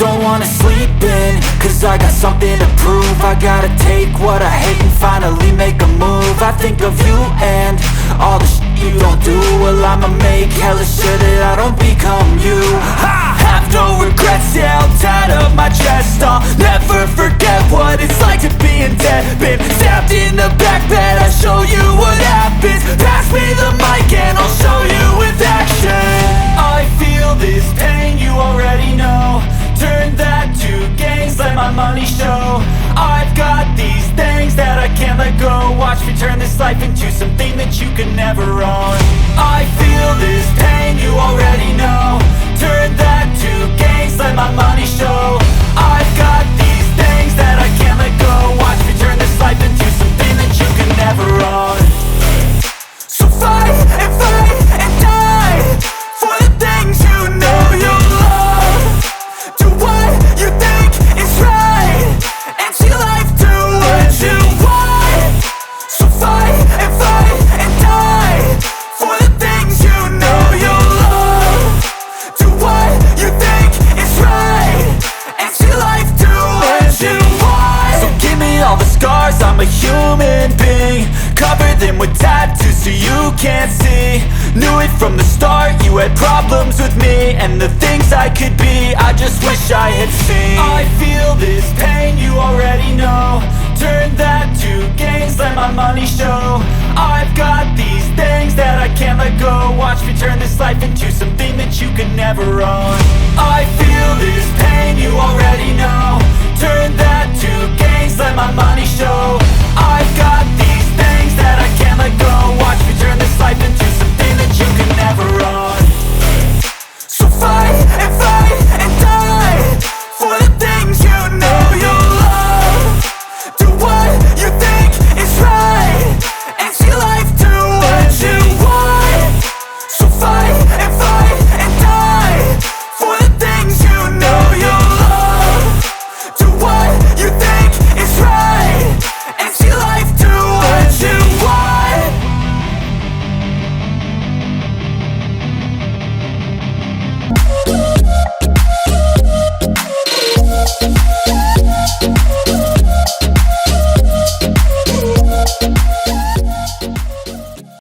don't wanna sleep in, cause I got something to prove. I gotta take what I hate and finally make a move. I think of you and all the shit you don't do. Well, I'ma make hella sure that I don't become you. I have no regrets, yeah, I'll tie up my chest. I'll never forget what it's like to be in debt. Been stabbed in the back bed, I'll show you what happens. Pass me the mic and I'll show you with action. I feel this pain, you already know. Turn that to gains, let my money show. I've got these things that I can't let go. Watch me turn this life into something that you can never own. I feel this pain, you already know. Turn that to gains, let my money show. I've got these things that I can't let go. Watch me turn this life into something that you can never own. So fight and die for the things you know you love. Do what you think is right and see life do what you want. So fight and die for the things you know you love. Do what you think is right and see life do what you want. So give me all the scars, I'm a human being. Cover them with tattoos so you can't see. Knew it from the start, you had problems with me and the things I could be, I just wish I had seen. I feel this pain, you already know. Turn that to gains, let my money show. I've got these things that I can't let go. Watch me turn this life into something that you can never own. I